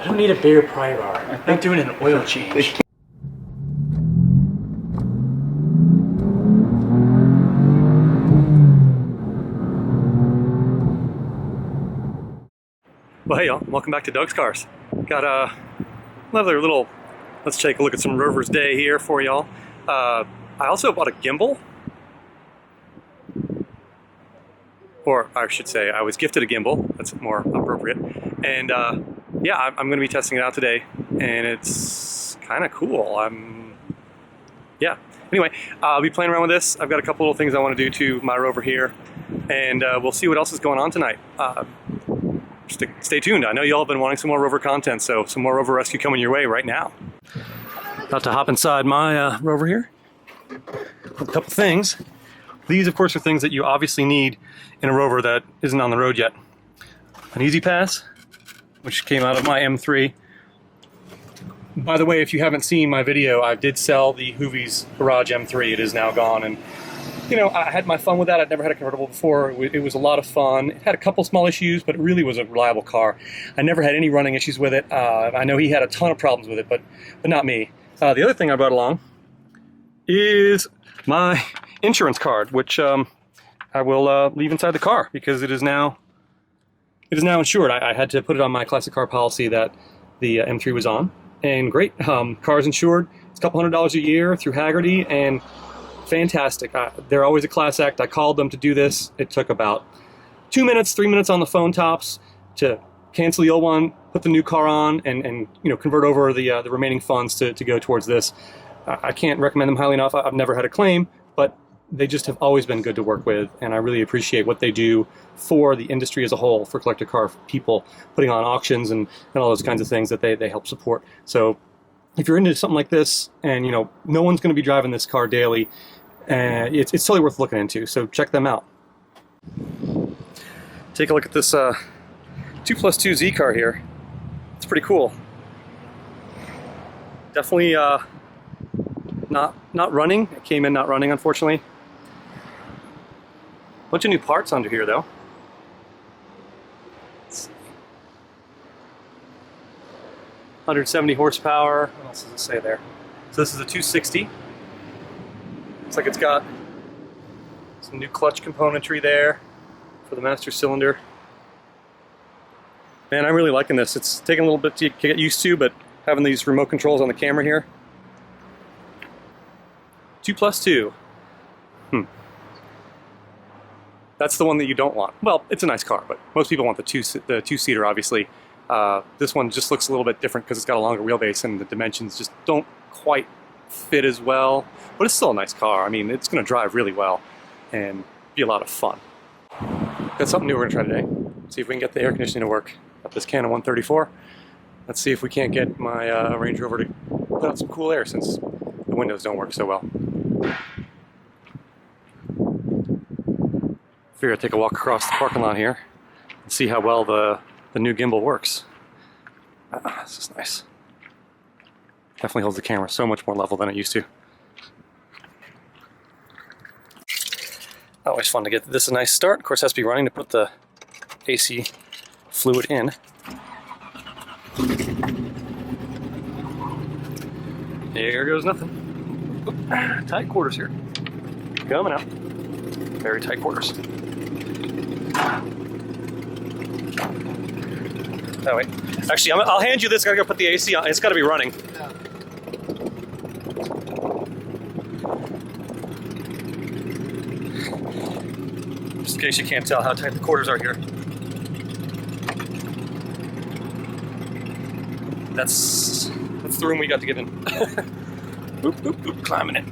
I don't need a bigger pry bar. I'm not doing an oil change. Well, hey y'all, welcome back to Doug's Cars. Got another little, let's take a look at some Rover's Day here for y'all. I also bought a gimbal. Or I should say, I was gifted a gimbal. That's more appropriate. And yeah, I'm going to be testing it out today, and it's kind of cool. Yeah. Anyway, I'll be playing around with this. I've got a couple little things I want to do to my Rover here, and we'll see what else is going on tonight. Stay tuned. I know y'all have been wanting some more Rover content, so some more Rover rescue coming your way right now. About to hop inside my Rover here. A couple things. These, of course, are things that you obviously need in a Rover that isn't on the road yet. An Easy Pass, which came out of my M3. By the way, if you haven't seen my video, I did sell the Hoovies Garage M3. It is now gone, and you know, I had my fun with that. I'd never had a convertible before. It was a lot of fun. It had a couple small issues, but it really was a reliable car. I never had any running issues with it. I know he had a ton of problems with it, but not me. The other thing I brought along is my insurance card, which I will leave inside the car because it is now insured. I had to put it on my classic car policy that the M3 was on, and great. Car's insured. It's a couple $100 a year through Haggerty, and fantastic. They're always a class act. I called them to do this. It took about 2 minutes, 3 minutes on the phone tops to cancel the old one, put the new car on, and you know, convert over the remaining funds to go towards this. I can't recommend them highly enough. I've never had a claim, but they just have always been good to work with, and I really appreciate what they do for the industry as a whole, for collector car people, putting on auctions and all those kinds of things that they help support. So if you're into something like this, and you know, no one's going to be driving this car daily, it's totally worth looking into, so check them out. Take a look at this 2+2 Z car here. It's pretty cool. Definitely not running. It came in not running, unfortunately. Bunch of new parts under here, though. Let's see. 170 horsepower. What else does it say there? So this is a 260. Looks like it's got some new clutch componentry there for the master cylinder. Man, I'm really liking this. It's taking a little bit to get used to, but having these remote controls on the camera here. 2+2. That's the one that you don't want. Well, it's a nice car, but most people want the two-seater, obviously. This one just looks a little bit different because it's got a longer wheelbase and the dimensions just don't quite fit as well. But it's still a nice car. I mean, it's going to drive really well and be a lot of fun. Got something new we're going to try today. See if we can get the air conditioning to work. Got this Canon 134. Let's see if we can't get my Range Rover to put out some cool air since the windows don't work so well. Figure I'd take a walk across the parking lot here and see how well the new gimbal works. This is nice. Definitely holds the camera so much more level than it used to. Always fun to get this a nice start. Of course, it has to be running to put the AC fluid in. There goes nothing. Oop, tight quarters here. Coming out. Very tight quarters. Oh wait. Actually, I'll hand you this. I gotta go put the AC on. It's gotta be running. Yeah. Just in case you can't tell how tight the quarters are here. That's the room we got to get in. Boop, boop, boop, climbing in.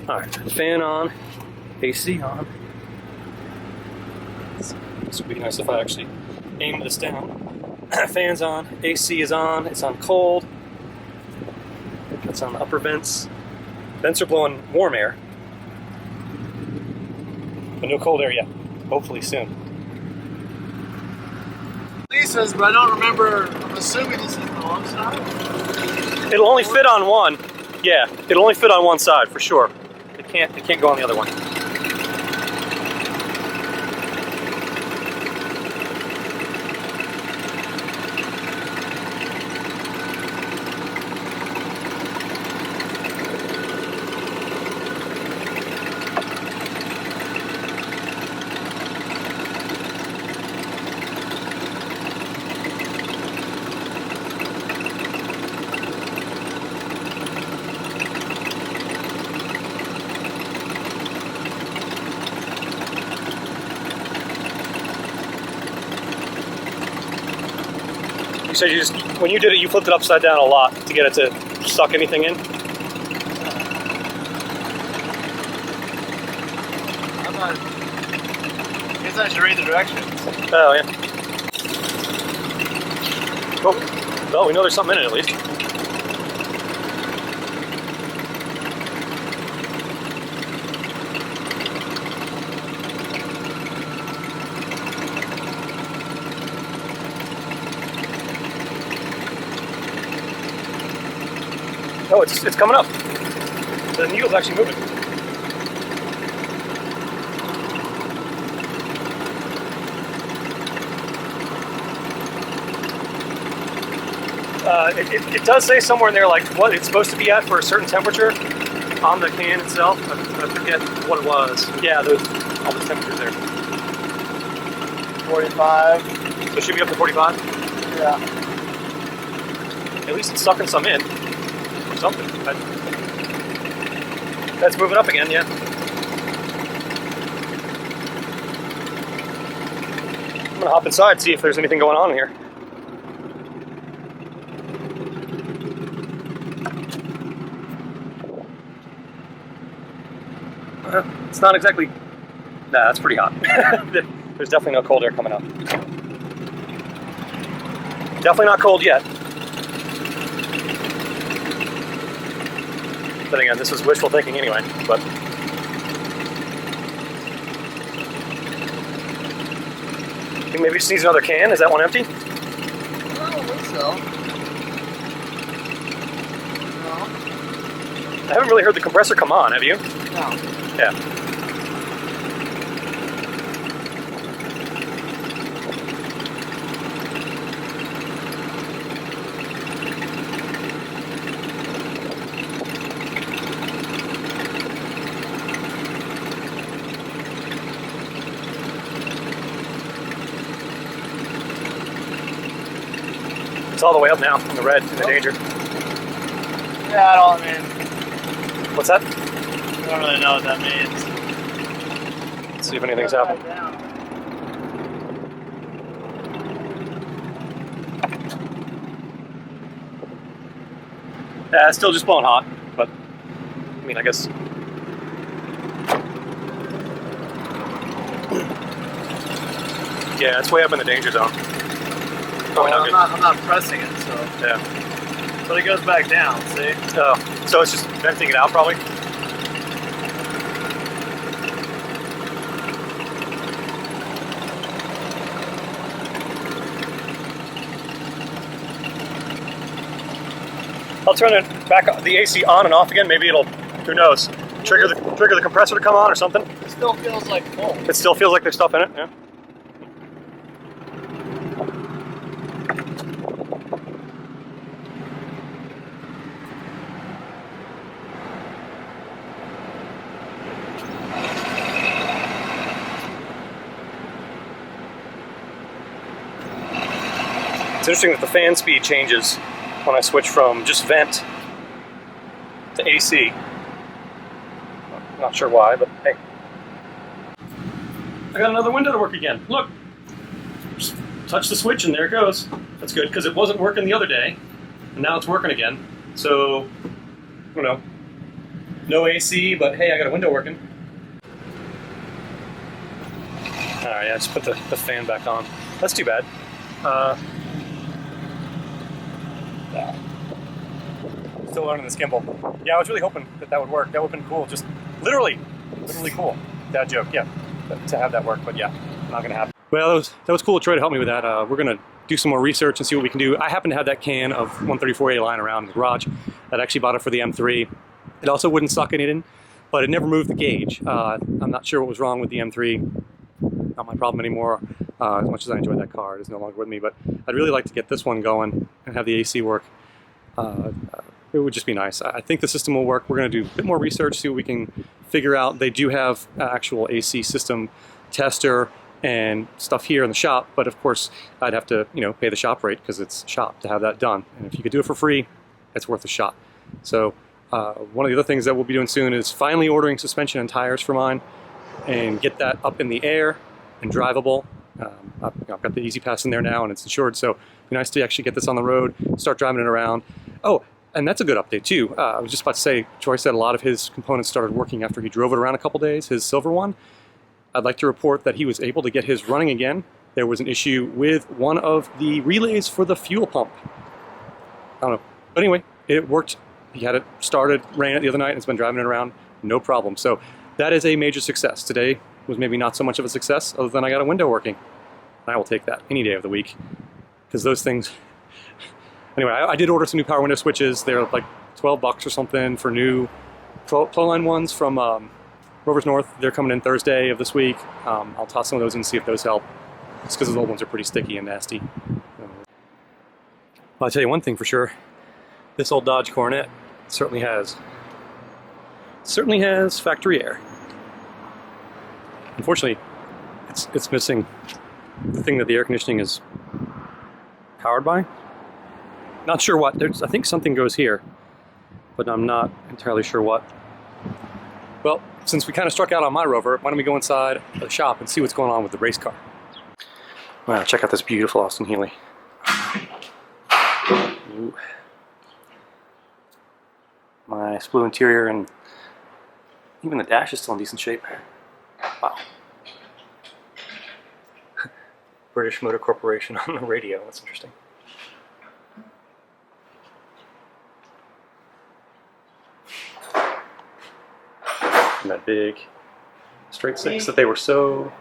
Alright, fan on, AC on. This would be nice if I actually aim this down. Fan's on, AC is on, it's on cold. That's on the upper vents. Vents are blowing warm air. But no cold air yet. Hopefully soon. Says, but I don't remember. I'm assuming this is the long side. It'll only fit on one. Yeah, it'll only fit on one side for sure. It can't go on the other one. You said you just, when you did it, you flipped it upside down a lot to get it to suck anything in? I'm not... I guess I should read the directions. Oh, yeah. Oh, well, we know there's something in it at least. Oh, it's coming up. The needle's actually moving. It does say somewhere in there like what it's supposed to be at for a certain temperature on the can itself. I forget what it was. Yeah, all the temperatures there. 45. So it should be up to 45? Yeah. At least it's sucking some in. Or something. That's moving up again, yeah. I'm gonna hop inside, see if there's anything going on in here. It's not exactly... Nah, that's pretty hot. There's definitely no cold air coming out. Definitely not cold yet. But again, this is wishful thinking anyway, but... I think maybe just needs another can. Is that one empty? I don't think so. No. I haven't really heard the compressor come on, have you? No. Yeah. It's all the way up now in the red, in the danger. Yeah, I mean... What's that? I don't really know what that means. Let's see if anything's happened. Yeah, it's still just blowing hot, but I mean, I guess. Yeah, it's way up in the danger zone. Well, I'm not pressing it, so. Yeah. But it goes back down, see? Oh, so it's just venting it out, probably? I'll turn it back, the AC on and off again. Maybe it'll, who knows, trigger the compressor to come on or something. It still feels like full. It still feels like there's stuff in it, yeah. It's interesting that the fan speed changes when I switch from just vent to AC. Not sure why, but hey. I got another window to work again. Look, just touch the switch and there it goes. That's good, because it wasn't working the other day, and now it's working again. So, you know, no AC, but hey, I got a window working. All right, I just put the fan back on. That's too bad. Still learning this gimbal. Yeah, I was really hoping that would work. That would have been cool. Just literally cool. Dad joke, yeah. To have that work, but yeah, not gonna happen. Well, that was cool. Troy to help me with that. We're gonna do some more research and see what we can do. I happen to have that can of 134A lying around in the garage. I'd actually bought it for the M3. It also wouldn't suck anything, but it never moved the gauge. I'm not sure what was wrong with the M3. Not my problem anymore. As much as I enjoyed that car, it is no longer with me. But I'd really like to get this one going and have the AC work. It would just be nice. I think the system will work. We're going to do a bit more research, see what we can figure out. They do have actual AC system tester and stuff here in the shop, but of course I'd have to, pay the shop rate because it's shop to have that done. And if you could do it for free, it's worth a shot. So one of the other things that we'll be doing soon is finally ordering suspension and tires for mine and get that up in the air and drivable I've got the Easy Pass in there now, and it's insured, so it'd be nice to actually get this on the road, start driving it around. Oh, and that's a good update too. I was just about to say, Troy said a lot of his components started working after he drove it around a couple days, his silver one. I'd like to report that he was able to get his running again. There was an issue with one of the relays for the fuel pump. I don't know. But anyway, it worked. He had it started, ran it the other night, and has been driving it around, no problem. So that is a major success. Today was maybe not so much of a success, other than I got a window working. And I will take that any day of the week, because those things... Anyway, I did order some new power window switches. They're like $12 or something for new Flowline ones from Rovers North. They're coming in Thursday of this week. I'll toss some of those in and see if those help. Just because those old ones are pretty sticky and nasty. Well, I'll tell you one thing for sure. This old Dodge Coronet certainly has factory air. Unfortunately, it's missing the thing that the air conditioning is powered by. Not sure what. I think something goes here, but I'm not entirely sure what. Well, since we kind of struck out on my Rover, why don't we go inside the shop and see what's going on with the race car. Wow, check out this beautiful Austin Healey. Ooh. Nice blue interior, and even the dash is still in decent shape. Wow. British Motor Corporation on the radio, that's interesting. And that big straight six that they were so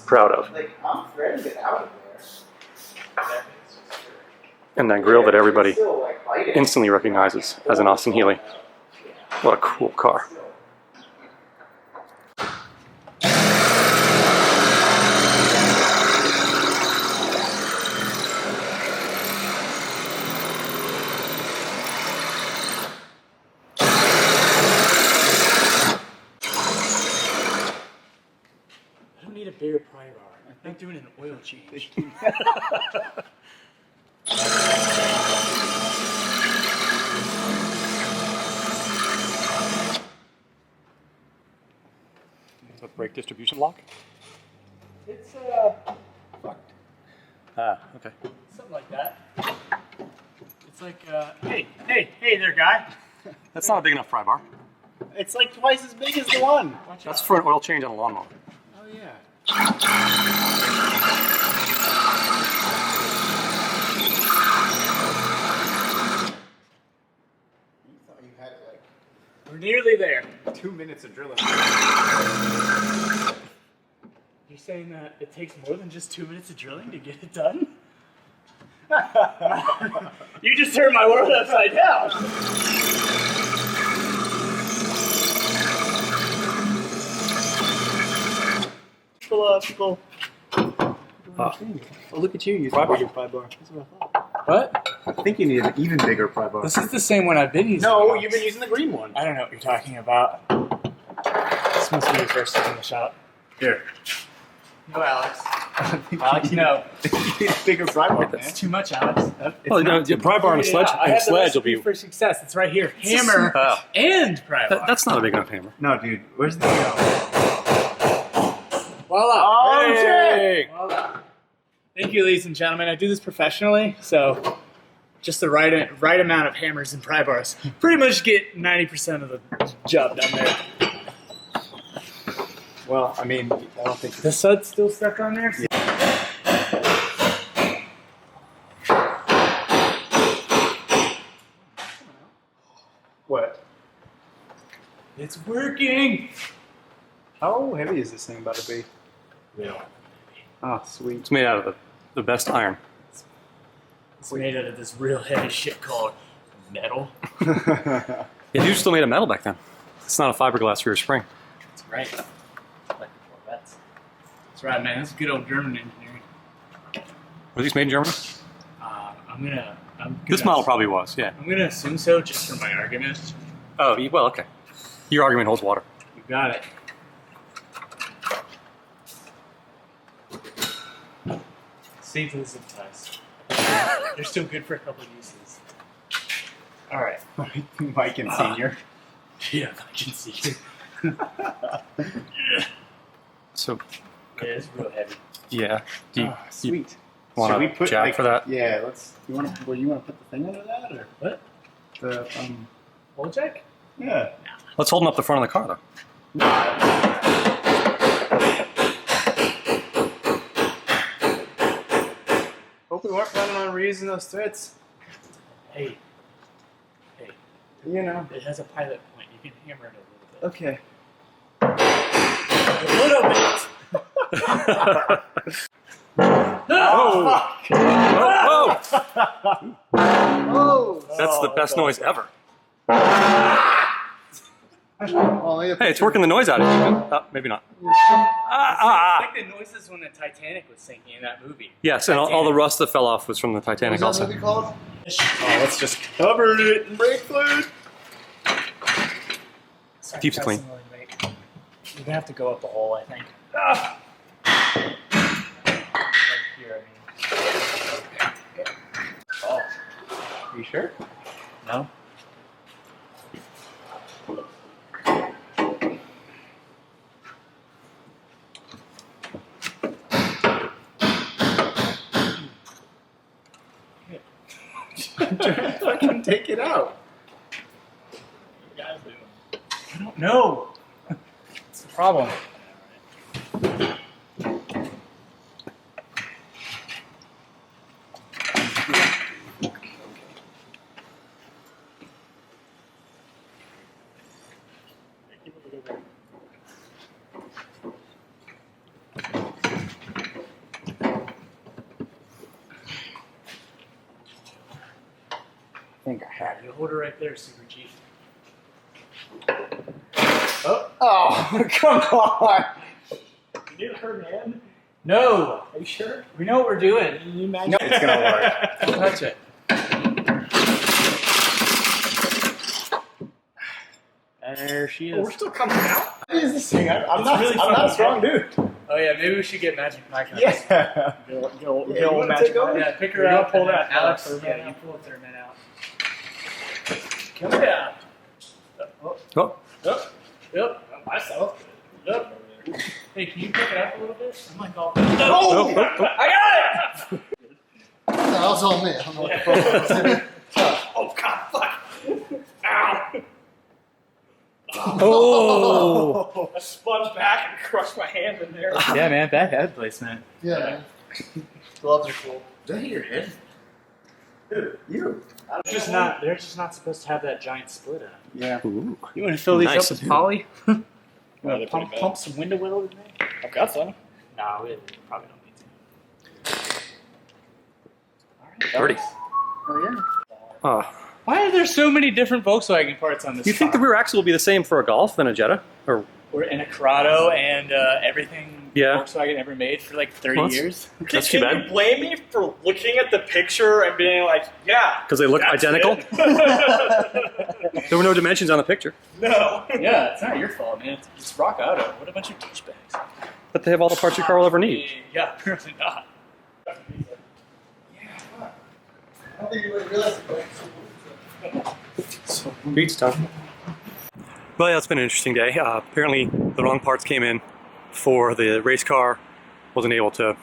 proud of. Like, I'm ready to get out of there. And that grill that everybody instantly recognizes as an Austin Healey. What a cool car. I don't need a bigger pry bar. I'm doing an oil change. Is that brake distribution lock? It's fucked. Ah, okay. Something like that. It's like hey there, guy. That's not a big enough pry bar. It's like twice as big as the one. Watch That's out. for an oil change on a lawnmower. Oh yeah. You thought you had like We're nearly there. 2 minutes of drilling. You're saying that it takes more than just 2 minutes of drilling to get it done? You just turned my world upside down. Philosophical. Ah. Oh, look at you. You Pry bar. bigger pry bar. That's what I thought. What? I think you need an even bigger pry bar. This is the same one I've been using. No, you've been using the green one. I don't know what you're talking about. This must be your first time in the shop. Here. No, Alex. Alex, no. You need a bigger pry bar, man. It's too much, Alex. Well, no, the pry bar and a sledge, I have the will recipe be. for success. It's right here. Hammer Oh. and pry bar. That's not a big enough hammer. No, dude. Where's the... Voila. Oh, Hey! Voila. Thank you, ladies and gentlemen. I do this professionally, so just the right amount of hammers and pry bars pretty much get 90% of the job done there. Well, I mean, I don't think... The sud's still stuck on there? What? It's working! How heavy is this thing about to be? Real. Oh, sweet. It's made out of the best iron. It's made out of this real heavy shit called metal. Yeah, dudes still made of metal back then. It's not a fiberglass rear spring. That's right. Like the Corvettes. That's right, man. That's good old German engineering. Were these made in Germany? I'm gonna This model probably was, yeah. I'm gonna assume so, just for my argument. Oh, well, okay. Your argument holds water. You got it. Save the zip ties. They're still good for a couple of uses. All right. Mike and Senior. Yeah, I can see you. So, It is real heavy. Yeah. Do you, Sweet. want Should we a put, jack like, for that? Yeah, let's. You want to? Well, you want to put the thing under that, or What? the Old jack? Yeah. Let's hold them up the front of the car, though. Hope we weren't planning on reusing those threads. Hey. You know. It has a pilot point. You can hammer it a little bit. Okay. A little bit. Oh! Oh! Oh. That's the best noise ever. Well, Hey, it's working the noise out of you. Maybe not. I think the noises when the Titanic was sinking in that movie. Yes, and all the rust that fell off was from the Titanic What's that also. movie called? Oh, Let's just cover it in brake fluid. Keeps it clean. You're gonna have to go up the hole, I think. Right here, I mean. Oh, are you sure? No. Fucking take it out. What are you guys doing? I don't know. It's the problem. I think I have You hold it right there, Super Chief. Oh, come on. You need her hand? No. Are you sure? We know what we're doing. You imagine? No, it's gonna work. Don't touch it. There she is. We're still coming out. What is this thing? I'm not. really I'm not a fun. strong dude. Oh yeah, maybe we should get Magic Mike on. Yeah. Get you old wanna Magic take over? Mike. Yeah, pick her You're gonna up. pull and then that Alex. third Yeah, man you out? pull the third man out. Come down. Oh, Yep. Myself. Yep. Hey, can you pick it up a little bit? I'm like all. oh, oh. I got it! That was on me. I don't know what the problem is. Oh god, fuck! Ow! Oh! I spun back and crushed my hand in there. Yeah, man, bad head placement. Yeah, man. Gloves are cool. Did that hit your head? Dude, you. They're just not supposed to have that giant split out. Yeah. Ooh. You want to fill these Nice. up with poly? You they're want to pretty bad. pump some window oil in there? I've got some. No, we probably don't need to. Dirty. Oh, yeah. Why are there so many different Volkswagen parts on this You think the car? rear axle will be the same for a Golf than a Jetta? Or We're in a Corrado and everything Yeah. Volkswagen ever made for like 30 Well, years. that's too Can bad. you blame me for looking at the picture and being like, yeah, Because they look that's identical? it? There were no dimensions on the picture. No. Yeah, it's not your fault, man. It's Rock Auto. What a bunch of douchebags. But they have all the parts your car will ever need. Yeah, apparently not. I don't think you would realize it. Beats tough. Well, yeah, it's been an interesting day. Apparently, the wrong parts came in for the race car. Wasn't able to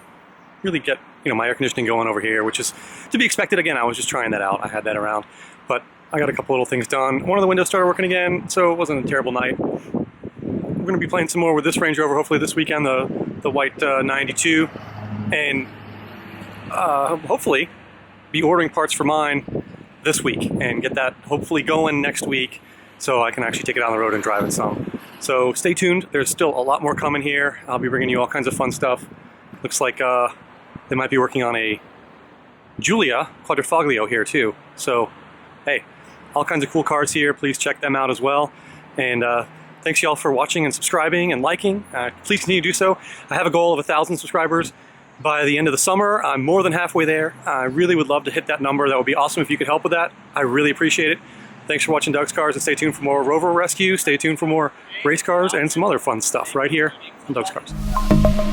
really get my air conditioning going over here, which is to be expected. Again, I was just trying that out. I had that around, but I got a couple little things done. One of the windows started working again, so it wasn't a terrible night. We're going to be playing some more with this Range Rover, hopefully this weekend, the white 92, and hopefully be ordering parts for mine this week and get that hopefully going next week so I can actually take it on the road and drive it some. So stay tuned. There's still a lot more coming here. I'll be bringing you all kinds of fun stuff. Looks like they might be working on a Giulia Quadrifoglio here too. So hey, all kinds of cool cars here. Please check them out as well. And thanks y'all for watching and subscribing and liking. Please continue to do so. I have a goal of 1,000 subscribers by the end of the summer. I'm more than halfway there. I really would love to hit that number. That would be awesome if you could help with that. I really appreciate it. Thanks for watching Doug's Cars, and stay tuned for more Rover Rescue. Stay tuned for more race cars and some other fun stuff right here on Doug's Cars.